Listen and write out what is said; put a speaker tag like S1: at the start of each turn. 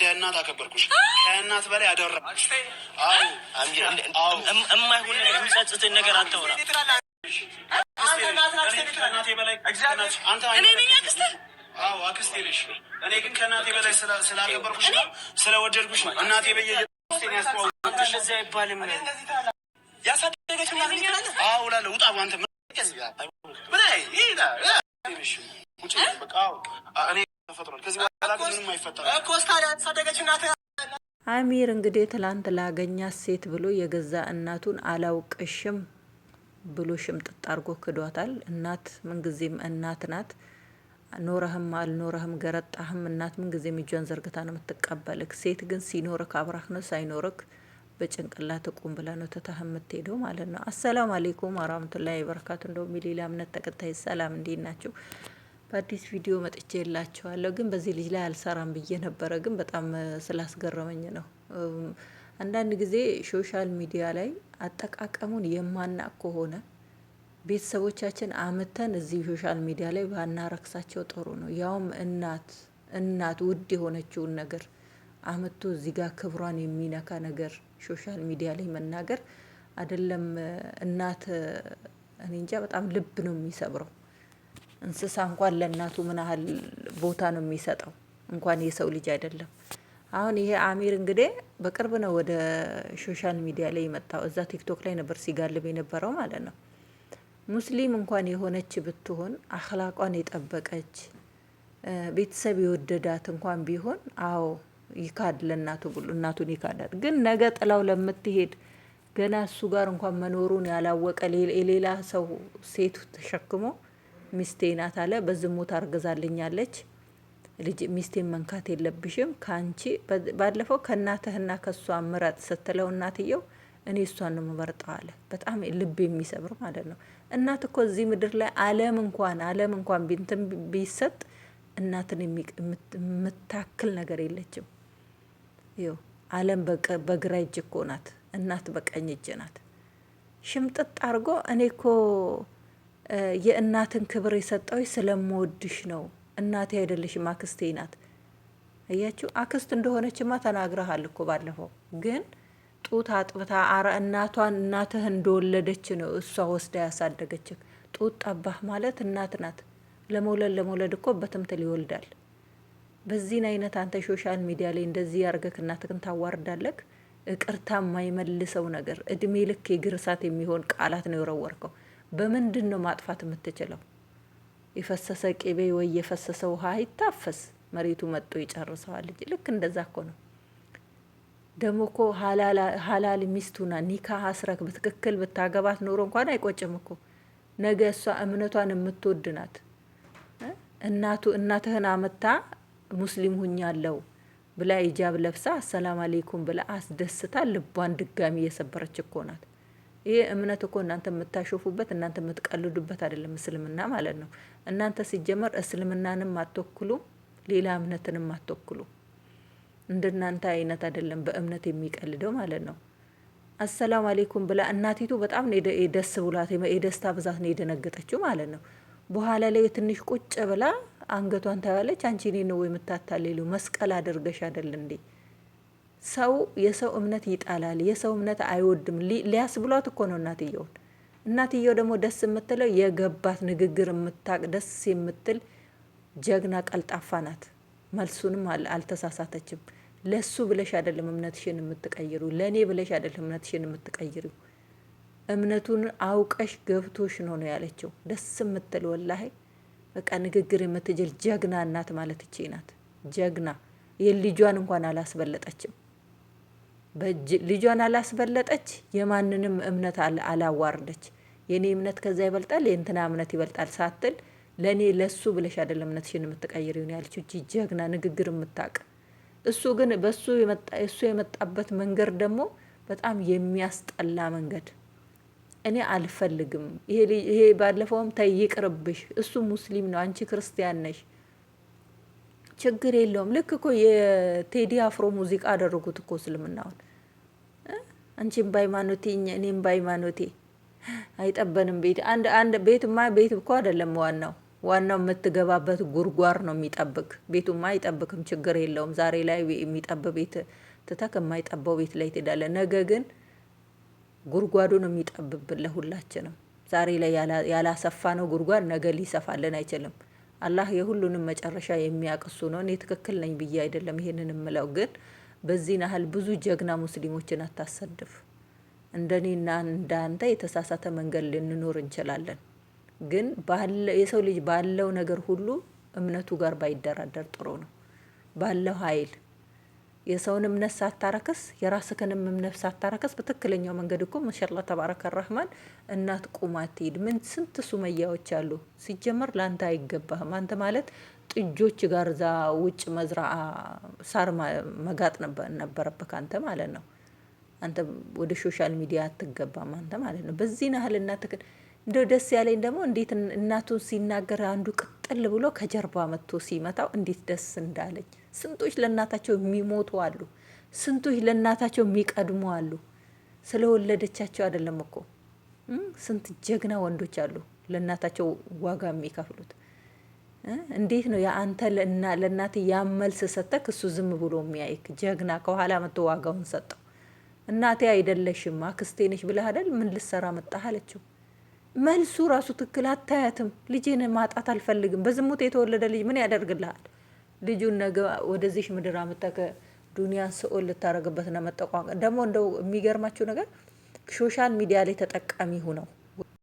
S1: ከእናት አከበርኩሽ። ከእናት በላይ አደረኩሽ። አዎ አሚር፣ እማይሆን ነገር የሚጸጽትን ነገር አታውራ። አዎ አክስቴ ነሽ። እኔ ግን ከእናቴ በላይ ስላከበርኩሽ ነው፣ ስለወደድኩሽ ነው። እናቴ በየስቴን ያስተዋወቅኩሽ። እንደዚህ አይባልም። ያሳደገች እናት ይላል። አዎ እላለሁ። ውጣ አንተ ምን
S2: አሚር እንግዲህ ትላንት ላገኛት ሴት ብሎ የገዛ እናቱን አላውቅሽም ብሎ ሽምጥጥ አርጎ ክዷታል። እናት ምንጊዜም እናት ናት። ኖረህም አልኖረህም ገረጣህም እናት ምንጊዜም እጇን ዘርግታ ነው የምትቀበልክ። ሴት ግን ሲኖርክ አብራክ ነው፣ ሳይኖርክ በጭንቅላት ቁም ብላ ነው ተታህ የምትሄደው ማለት ነው። አሰላሙ አለይኩም ወራህመቱላሂ ወበረካቱ። እንደውም የሌላ እምነት ተከታይ ሰላም እንዴት ናችሁ? በአዲስ ቪዲዮ መጥቼ የላችኋለሁ። ግን በዚህ ልጅ ላይ አልሰራም ብዬ ነበረ፣ ግን በጣም ስላስገረመኝ ነው። አንዳንድ ጊዜ ሶሻል ሚዲያ ላይ አጠቃቀሙን የማናቅ ከሆነ ቤተሰቦቻችን አምተን እዚህ ሶሻል ሚዲያ ላይ ባናረክሳቸው ጥሩ ነው። ያውም እናት ውድ የሆነችውን ነገር አመቶ እዚህ ጋር ክብሯን የሚነካ ነገር ሶሻል ሚዲያ ላይ መናገር አይደለም። እናት እኔ እንጃ በጣም ልብ ነው የሚሰብረው። እንስሳ እንኳን ለእናቱ ምን ያህል ቦታ ነው የሚሰጠው፣ እንኳን የሰው ልጅ አይደለም። አሁን ይሄ አሚር እንግዲህ በቅርብ ነው ወደ ሶሻል ሚዲያ ላይ የመጣው። እዛ ቲክቶክ ላይ ነበር ሲጋልብ የነበረው ማለት ነው። ሙስሊም እንኳን የሆነች ብትሆን አኽላቋን የጠበቀች ቤተሰብ የወደዳት እንኳን ቢሆን አዎ ይካድ ለእናቱ ብሎ እናቱን ይካዳል። ግን ነገ ጥላው ለምትሄድ ገና እሱ ጋር እንኳን መኖሩን ያላወቀ የሌላ ሰው ሴት ተሸክሞ ሚስቴ ናት አለ። በዝሙት አርግዛልኛለች ልጅ ሚስቴን መንካት የለብሽም ካንቺ ባለፈው ከእናትህና ከሷ ምረጥ ስትለው እናትየው እኔ እሷን ነው የምመርጠው አለ። በጣም ልብ የሚሰብር ማለት ነው። እናት እኮ እዚህ ምድር ላይ ዓለም እንኳን ቢንትን ቢሰጥ እናትን የምታክል ነገር የለችም። ይኸው ዓለም በግራ እጅ እኮ ናት፣ እናት በቀኝ እጅ ናት። ሽምጥጥ አርጎ እኔ እኮ የእናትን ክብር የሰጠው ስለምወድሽ ነው፣ እናቴ አይደለሽም አክስቴ ናት። እያችሁ አክስት እንደሆነችማ ተናግረሃል እኮ ባለፈው። ግን ጡት አጥብታ እናትህ እንደወለደች ነው እሷ ወስዳ ያሳደገች። ጡት ጠባህ ማለት እናት ናት። ለመውለድ እኮ በትምትል ይወልዳል። በዚህን አይነት አንተ ሶሻል ሚዲያ ላይ እንደዚህ ያርገክ እናትህን ታዋርዳለክ። እቅርታ የማይመልሰው ነገር እድሜ ልክ የግርሳት የሚሆን ቃላት ነው የወረወርከው። በምንድን ነው ማጥፋት የምትችለው? የፈሰሰ ቅቤ ወይ የፈሰሰ ውሃ አይታፈስ፣ መሬቱ መጥቶ ይጨርሰዋል እንጂ። ልክ እንደዛ እኮ ነው። ደሞ እኮ ሀላል ሚስቱና ኒካህ አስረክ በትክክል ብታገባት ኖሮ እንኳን አይቆጭም እኮ። ነገ እሷ እምነቷን የምትወድ ናት። እናትህን አመታ ሙስሊም ሁኛለው ብላ ሂጃብ ለብሳ አሰላም አለይኩም ብላ አስደስታ ልቧን ድጋሚ የሰበረች እኮ ናት። ይሄ እምነት እኮ እናንተ የምታሾፉበት እናንተ የምትቀልዱበት አይደለም፣ እስልምና ማለት ነው። እናንተ ሲጀመር እስልምናንም አትወክሉ፣ ሌላ እምነትንም አትወክሉ። እንደናንተ አይነት አይደለም በእምነት የሚቀልደው ማለት ነው። አሰላም አለይኩም ብላ እናቲቱ በጣም ደስ ብሏት የደስታ ብዛት ነው የደነገጠችው ማለት ነው። በኋላ ላይ ትንሽ ቁጭ ብላ አንገቷን ታያለች። አንቺ እኔ ነው የምታታልሉ መስቀል አድርገሽ አይደል እንዴ? ሰው የሰው እምነት ይጣላል፣ የሰው እምነት አይወድም ሊያስብሏት እኮ ነው እናትየውን። እናትየው ደግሞ ደስ የምትለው የገባት ንግግር የምታቅ ደስ የምትል ጀግና ቀልጣፋ ናት። መልሱንም አልተሳሳተችም። ለሱ ብለሽ አይደለም እምነትሽን የምትቀይሩ፣ ለኔ ብለሽ አይደለም እምነትሽን የምትቀይሩ። እምነቱን አውቀሽ ገብቶሽ ነው ያለችው። ደስ የምትል ወላሂ በቃ ንግግር የምትጀል ጀግና እናት ማለት እቺ ናት። ጀግና የልጇን እንኳን አላስበለጠችም። ልጇን አላስበለጠች፣ የማንንም እምነት አላዋርደች። የኔ እምነት ከዛ ይበልጣል፣ የእንትና እምነት ይበልጣል ሳትል ለኔ ለሱ ብለሽ አይደለም እምነትሽን የምትቀይሪው ነው ያለችው። እቺ ጀግና ንግግር የምታቅ። እሱ ግን እሱ የመጣበት መንገድ ደግሞ በጣም የሚያስጠላ መንገድ። እኔ አልፈልግም። ይሄ ባለፈውም ተይ ይቅርብሽ፣ እሱ ሙስሊም ነው አንቺ ክርስቲያን ነሽ፣ ችግር የለውም። ልክ እኮ የቴዲ አፍሮ ሙዚቃ አደረጉት እኮ እስልምናውን። አንቺም በሃይማኖቴ እኔም በሃይማኖቴ አይጠበንም። ቤት አንድ ቤትማ ቤት እኮ አይደለም ዋናው ዋናው የምትገባበት ጉርጓር ነው የሚጠብቅ። ቤቱማ አይጠብቅም፣ ችግር የለውም። ዛሬ ላይ የሚጠብ ቤት ትተክ የማይጠባው ቤት ላይ ትሄዳለህ። ነገ ግን ጉርጓዱ ነው የሚጠብብን ለሁላችንም። ዛሬ ላይ ያላሰፋ ነው ጉርጓድ ነገ ሊሰፋልን አይችልም። አላህ የሁሉንም መጨረሻ የሚያውቅ እሱ ነው። እኔ ትክክል ነኝ ብዬ አይደለም ይሄንን የምለው፣ ግን በዚህ ናህል ብዙ ጀግና ሙስሊሞችን አታሰድፍ። እንደኔና እንዳንተ የተሳሳተ መንገድ ልንኖር እንችላለን፣ ግን የሰው ልጅ ባለው ነገር ሁሉ እምነቱ ጋር ባይደራደር ጥሩ ነው። ባለው ኃይል የሰውን እምነት ሳታረከስ የራስህንም እምነት ሳታረከስ በትክክለኛው መንገድ እኮ ማሻአላህ ተባረከ ረህማን እናት ቁማ ትሄድ። ምን ስንት ሱመያዎች አሉ። ሲጀመር ላንተ አይገባህም። አንተ ማለት ጥጆች ጋር ዛ ውጭ መዝራአ ሳር መጋጥ ነበረብህ አንተ ማለት ነው። አንተ ወደ ሶሻል ሚዲያ አትገባም አንተ ማለት ነው። በዚህ ናህል እናትህ እንደው ደስ ያለኝ ደግሞ እንዴት እናቱን ሲናገር አንዱ ቅጥል ብሎ ከጀርባ መጥቶ ሲመታው እንዴት ደስ እንዳለኝ። ስንቶች ለእናታቸው የሚሞቱ አሉ። ስንቶች ለእናታቸው የሚቀድሙ አሉ። ስለወለደቻቸው አይደለም እኮ ስንት ጀግና ወንዶች አሉ ለእናታቸው ዋጋ የሚከፍሉት። እንዴት ነው የአንተ ለእናት ያመልስ ሰጠክ እሱ ዝም ብሎ የሚያይክ ጀግና ከኋላ መጥቶ ዋጋውን ሰጠው። እናቴ አይደለሽም አክስቴ ነሽ ብለህ አይደል ምን ልሰራ መጣህ አለችው። መልሱ ራሱ ትክክል አታያትም። ልጄን ማጣት አልፈልግም። በዝሙት የተወለደ ልጅ ምን ያደርግልሃል? ልጁን ነገ ወደዚህ ምድር አመጣከ ዱንያን ስኦል ልታረግበት ነው መጠቋቋም። ደግሞ እንደው የሚገርማችሁ ነገር ሶሻል ሚዲያ ላይ ተጠቃሚ ሆነው